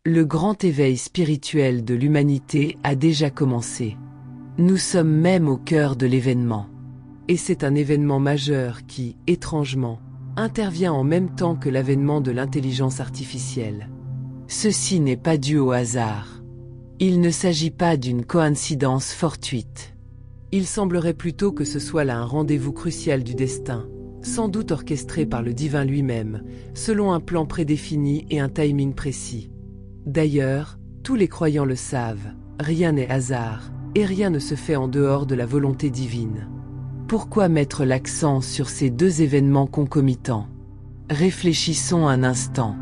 Le grand éveil spirituel de l'humanité a déjà commencé. Nous sommes même au cœur de l'événement. Et c'est un événement majeur qui, étrangement, intervient en même temps que l'avènement de l'intelligence artificielle. Ceci n'est pas dû au hasard. Il ne s'agit pas d'une coïncidence fortuite. Il semblerait plutôt que ce soit là un rendez-vous crucial du destin, sans doute orchestré par le divin lui-même, selon un plan prédéfini et un timing précis. D'ailleurs, tous les croyants le savent, rien n'est hasard, et rien ne se fait en dehors de la volonté divine. Pourquoi mettre l'accent sur ces deux événements concomitants? Réfléchissons un instant.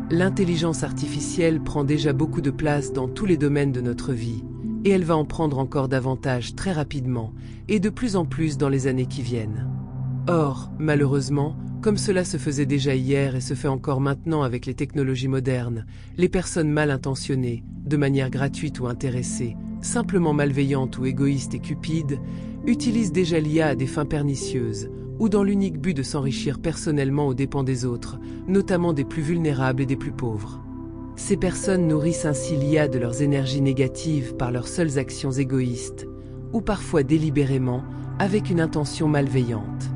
L'intelligence artificielle prend déjà beaucoup de place dans tous les domaines de notre vie, et elle va en prendre encore davantage très rapidement, et de plus en plus dans les années qui viennent. Or, malheureusement, comme cela se faisait déjà hier et se fait encore maintenant avec les technologies modernes, les personnes mal intentionnées, de manière gratuite ou intéressée, simplement malveillantes ou égoïstes et cupides, utilisent déjà l'IA à des fins pernicieuses, ou dans l'unique but de s'enrichir personnellement aux dépens des autres, notamment des plus vulnérables et des plus pauvres. Ces personnes nourrissent ainsi l'IA de leurs énergies négatives par leurs seules actions égoïstes, ou parfois délibérément, avec une intention malveillante.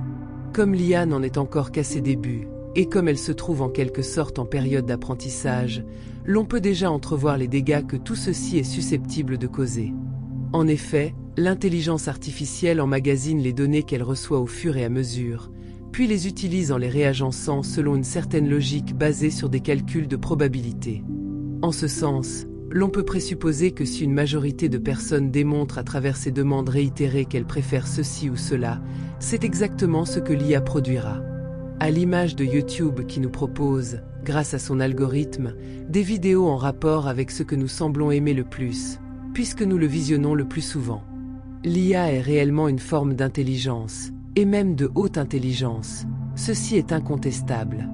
Comme l'IA n'en est encore qu'à ses débuts, et comme elle se trouve en quelque sorte en période d'apprentissage, l'on peut déjà entrevoir les dégâts que tout ceci est susceptible de causer. En effet, l'intelligence artificielle emmagasine les données qu'elle reçoit au fur et à mesure, puis les utilise en les réagençant selon une certaine logique basée sur des calculs de probabilité. En ce sens, l'on peut présupposer que si une majorité de personnes démontrent à travers ces demandes réitérées qu'elles préfèrent ceci ou cela, c'est exactement ce que l'IA produira. À l'image de YouTube qui nous propose, grâce à son algorithme, des vidéos en rapport avec ce que nous semblons aimer le plus, puisque nous le visionnons le plus souvent. L'IA est réellement une forme d'intelligence, et même de haute intelligence. Ceci est incontestable.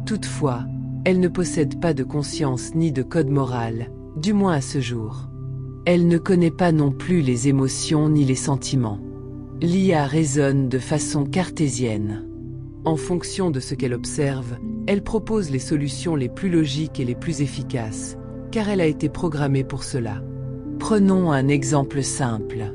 Toutefois, elle ne possède pas de conscience ni de code moral, du moins à ce jour. Elle ne connaît pas non plus les émotions ni les sentiments. L'IA raisonne de façon cartésienne. En fonction de ce qu'elle observe, elle propose les solutions les plus logiques et les plus efficaces, car elle a été programmée pour cela. Prenons un exemple simple.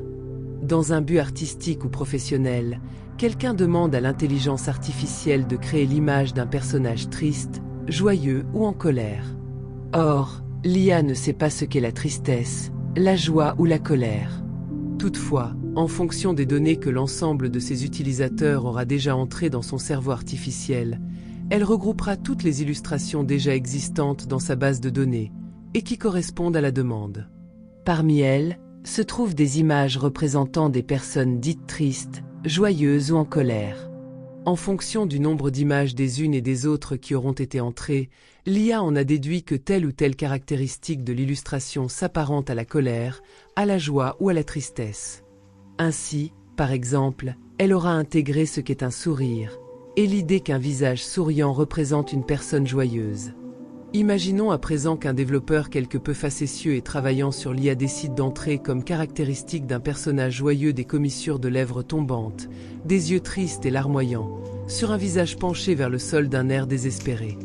Dans un but artistique ou professionnel, quelqu'un demande à l'intelligence artificielle de créer l'image d'un personnage triste, joyeux ou en colère. Or, l'IA ne sait pas ce qu'est la tristesse, la joie ou la colère. Toutefois, en fonction des données que l'ensemble de ses utilisateurs aura déjà entrées dans son cerveau artificiel, elle regroupera toutes les illustrations déjà existantes dans sa base de données, et qui correspondent à la demande. Parmi elles, se trouvent des images représentant des personnes dites tristes, joyeuses ou en colère. En fonction du nombre d'images des unes et des autres qui auront été entrées, l'IA en a déduit que telle ou telle caractéristique de l'illustration s'apparente à la colère, à la joie ou à la tristesse. Ainsi, par exemple, elle aura intégré ce qu'est un sourire, et l'idée qu'un visage souriant représente une personne joyeuse. Imaginons à présent qu'un développeur quelque peu facétieux et travaillant sur l'IA décide d'entrer comme caractéristique d'un personnage joyeux des commissures de lèvres tombantes, des yeux tristes et larmoyants, sur un visage penché vers le sol d'un air désespéré.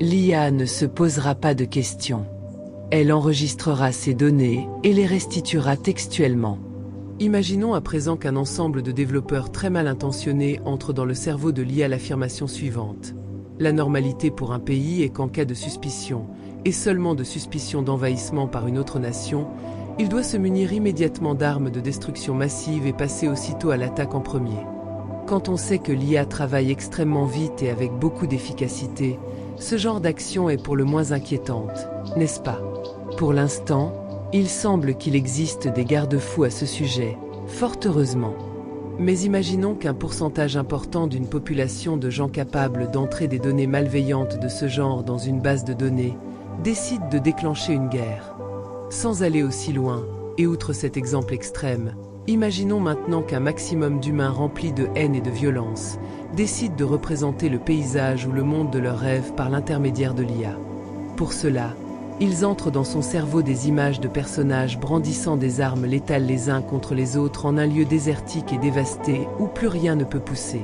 L'IA ne se posera pas de questions. Elle enregistrera ces données et les restituera textuellement. Imaginons à présent qu'un ensemble de développeurs très mal intentionnés entre dans le cerveau de l'IA l'affirmation suivante. La normalité pour un pays est qu'en cas de suspicion, et seulement de suspicion d'envahissement par une autre nation, il doit se munir immédiatement d'armes de destruction massive et passer aussitôt à l'attaque en premier. Quand on sait que l'IA travaille extrêmement vite et avec beaucoup d'efficacité, ce genre d'action est pour le moins inquiétante, n'est-ce pas? Pour l'instant, il semble qu'il existe des garde-fous à ce sujet, fort heureusement. Mais imaginons qu'un pourcentage important d'une population de gens capables d'entrer des données malveillantes de ce genre dans une base de données décide de déclencher une guerre. Sans aller aussi loin, et outre cet exemple extrême, imaginons maintenant qu'un maximum d'humains remplis de haine et de violence décident de représenter le paysage ou le monde de leurs rêves par l'intermédiaire de l'IA. Pour cela, ils entrent dans son cerveau des images de personnages brandissant des armes létales les uns contre les autres en un lieu désertique et dévasté où plus rien ne peut pousser.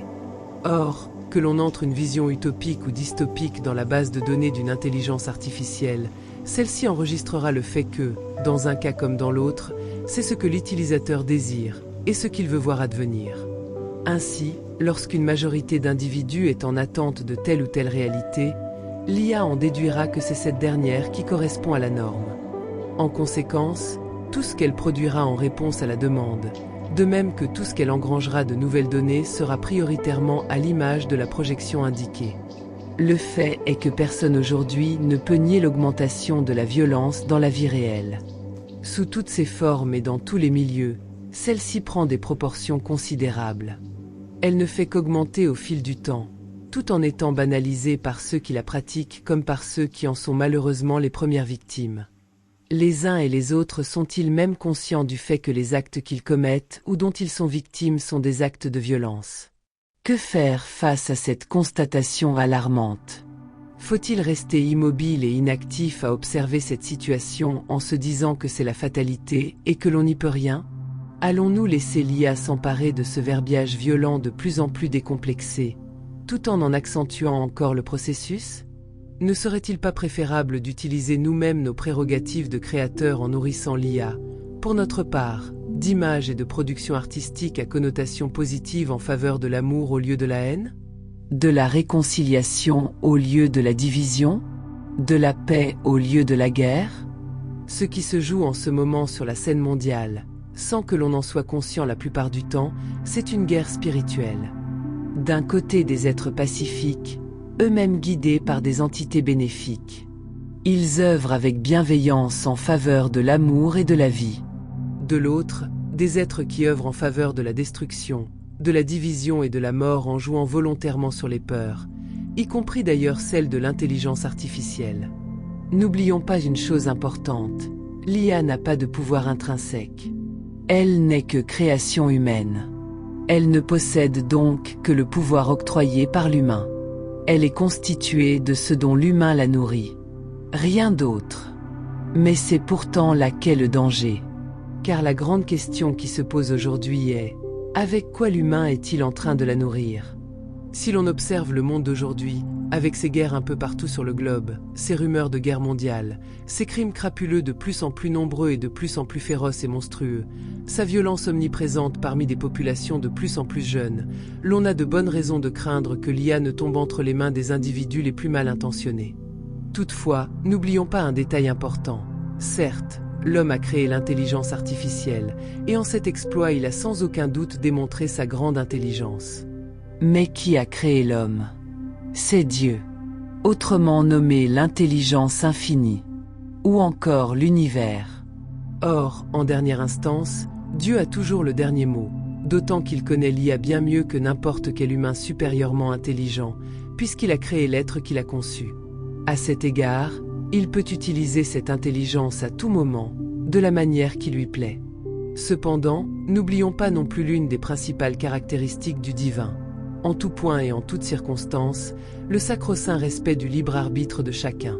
Or, que l'on entre une vision utopique ou dystopique dans la base de données d'une intelligence artificielle, celle-ci enregistrera le fait que, dans un cas comme dans l'autre, c'est ce que l'utilisateur désire et ce qu'il veut voir advenir. Ainsi, lorsqu'une majorité d'individus est en attente de telle ou telle réalité, l'IA en déduira que c'est cette dernière qui correspond à la norme. En conséquence, tout ce qu'elle produira en réponse à la demande, de même que tout ce qu'elle engrangera de nouvelles données, sera prioritairement à l'image de la projection indiquée. Le fait est que personne aujourd'hui ne peut nier l'augmentation de la violence dans la vie réelle. Sous toutes ses formes et dans tous les milieux, celle-ci prend des proportions considérables. Elle ne fait qu'augmenter au fil du temps, tout en étant banalisée par ceux qui la pratiquent comme par ceux qui en sont malheureusement les premières victimes. Les uns et les autres sont-ils même conscients du fait que les actes qu'ils commettent ou dont ils sont victimes sont des actes de violence? Que faire face à cette constatation alarmante? Faut-il rester immobile et inactif à observer cette situation en se disant que c'est la fatalité et que l'on n'y peut rien? Allons-nous laisser l'IA s'emparer de ce verbiage violent de plus en plus décomplexé, tout en accentuant encore le processus? Ne serait-il pas préférable d'utiliser nous-mêmes nos prérogatives de créateurs en nourrissant l'IA, pour notre part, d'images et de productions artistiques à connotation positive en faveur de l'amour au lieu de la haine? De la réconciliation au lieu de la division? De la paix au lieu de la guerre? Ce qui se joue en ce moment sur la scène mondiale, sans que l'on en soit conscient la plupart du temps, c'est une guerre spirituelle. D'un côté des êtres pacifiques, eux-mêmes guidés par des entités bénéfiques. Ils œuvrent avec bienveillance en faveur de l'amour et de la vie. De l'autre, des êtres qui œuvrent en faveur de la destruction, de la division et de la mort en jouant volontairement sur les peurs, y compris d'ailleurs celles de l'intelligence artificielle. N'oublions pas une chose importante, l'IA n'a pas de pouvoir intrinsèque. Elle n'est que création humaine. Elle ne possède donc que le pouvoir octroyé par l'humain. Elle est constituée de ce dont l'humain la nourrit. Rien d'autre. Mais c'est pourtant là qu'est le danger. Car la grande question qui se pose aujourd'hui est: avec quoi l'humain est-il en train de la nourrir? Si l'on observe le monde d'aujourd'hui, avec ses guerres un peu partout sur le globe, ses rumeurs de guerre mondiale, ses crimes crapuleux de plus en plus nombreux et de plus en plus féroces et monstrueux, sa violence omniprésente parmi des populations de plus en plus jeunes, l'on a de bonnes raisons de craindre que l'IA ne tombe entre les mains des individus les plus mal intentionnés. Toutefois, n'oublions pas un détail important. Certes, l'homme a créé l'intelligence artificielle, et en cet exploit il a sans aucun doute démontré sa grande intelligence. Mais qui a créé l'homme? C'est Dieu, autrement nommé l'intelligence infinie, ou encore l'univers. Or, en dernière instance, Dieu a toujours le dernier mot, d'autant qu'il connaît l'IA bien mieux que n'importe quel humain supérieurement intelligent, puisqu'il a créé l'être qu'il a conçu. À cet égard, il peut utiliser cette intelligence à tout moment, de la manière qui lui plaît. Cependant, n'oublions pas non plus l'une des principales caractéristiques du divin. En tout point et en toute circonstance, le sacro-saint respect du libre arbitre de chacun.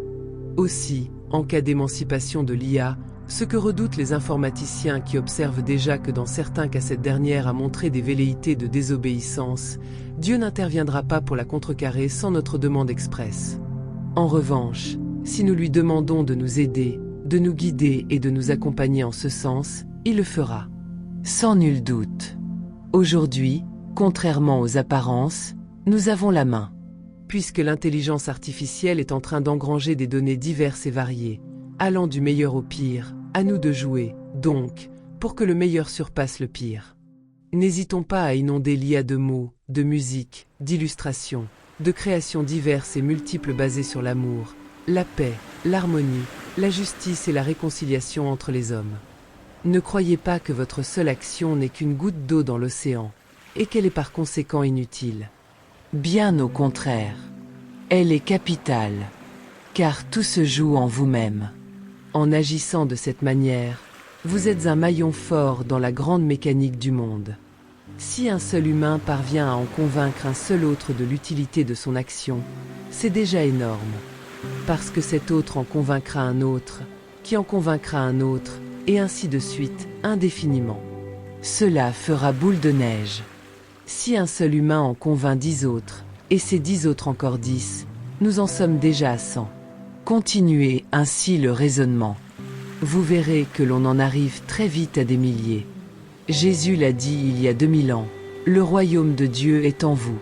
Aussi, en cas d'émancipation de l'IA, ce que redoutent les informaticiens qui observent déjà que dans certains cas cette dernière a montré des velléités de désobéissance, Dieu n'interviendra pas pour la contrecarrer sans notre demande expresse. En revanche, si nous lui demandons de nous aider, de nous guider et de nous accompagner en ce sens, il le fera. Sans nul doute. Aujourd'hui, contrairement aux apparences, nous avons la main. Puisque l'intelligence artificielle est en train d'engranger des données diverses et variées, allant du meilleur au pire, à nous de jouer, donc, pour que le meilleur surpasse le pire. N'hésitons pas à inonder l'IA de mots, de musique, d'illustrations, de créations diverses et multiples basées sur l'amour, la paix, l'harmonie, la justice et la réconciliation entre les hommes. Ne croyez pas que votre seule action n'est qu'une goutte d'eau dans l'océan, et qu'elle est par conséquent inutile. Bien au contraire. Elle est capitale, car tout se joue en vous-même. En agissant de cette manière, vous êtes un maillon fort dans la grande mécanique du monde. Si un seul humain parvient à en convaincre un seul autre de l'utilité de son action, c'est déjà énorme, parce que cet autre en convaincra un autre, qui en convaincra un autre, et ainsi de suite, indéfiniment. Cela fera boule de neige. Si un seul humain en convainc 10 autres, et ces 10 autres encore 10, nous en sommes déjà à 100. Continuez ainsi le raisonnement. Vous verrez que l'on en arrive très vite à des milliers. Jésus l'a dit il y a 2000 ans, le royaume de Dieu est en vous.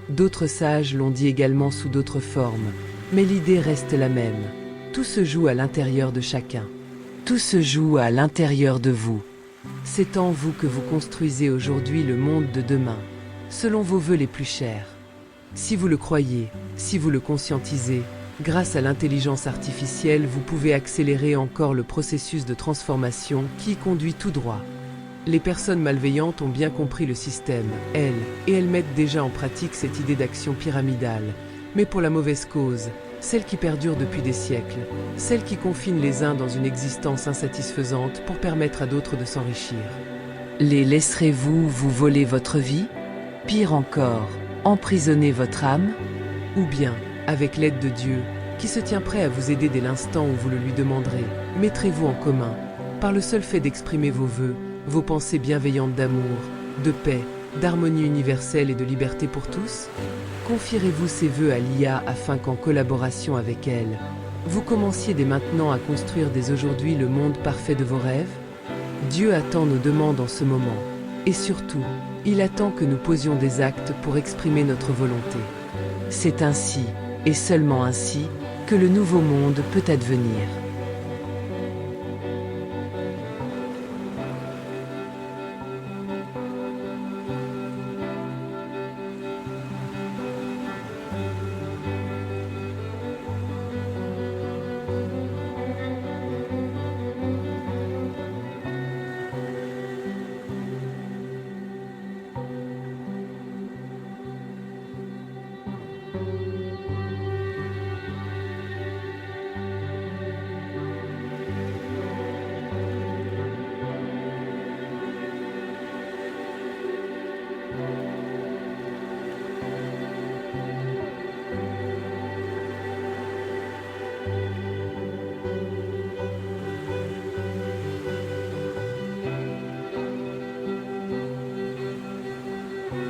D'autres sages l'ont dit également sous d'autres formes, mais l'idée reste la même. Tout se joue à l'intérieur de chacun. Tout se joue à l'intérieur de vous. C'est en vous que vous construisez aujourd'hui le monde de demain, selon vos vœux les plus chers. Si vous le croyez, si vous le conscientisez, grâce à l'intelligence artificielle, vous pouvez accélérer encore le processus de transformation qui conduit tout droit. Les personnes malveillantes ont bien compris le système, elles, et elles mettent déjà en pratique cette idée d'action pyramidale, mais pour la mauvaise cause, celle qui perdure depuis des siècles, celle qui confine les uns dans une existence insatisfaisante pour permettre à d'autres de s'enrichir. Les laisserez-vous vous voler votre vie? Pire encore, emprisonner votre âme? Ou bien, avec l'aide de Dieu, qui se tient prêt à vous aider dès l'instant où vous le lui demanderez, mettrez-vous en commun, par le seul fait d'exprimer vos vœux, vos pensées bienveillantes d'amour, de paix, d'harmonie universelle et de liberté pour tous? Confierez-vous ces vœux à l'IA afin qu'en collaboration avec elle, vous commenciez dès maintenant à construire dès aujourd'hui le monde parfait de vos rêves? Dieu attend nos demandes en ce moment. Et surtout, il attend que nous posions des actes pour exprimer notre volonté. C'est ainsi, et seulement ainsi, que le nouveau monde peut advenir.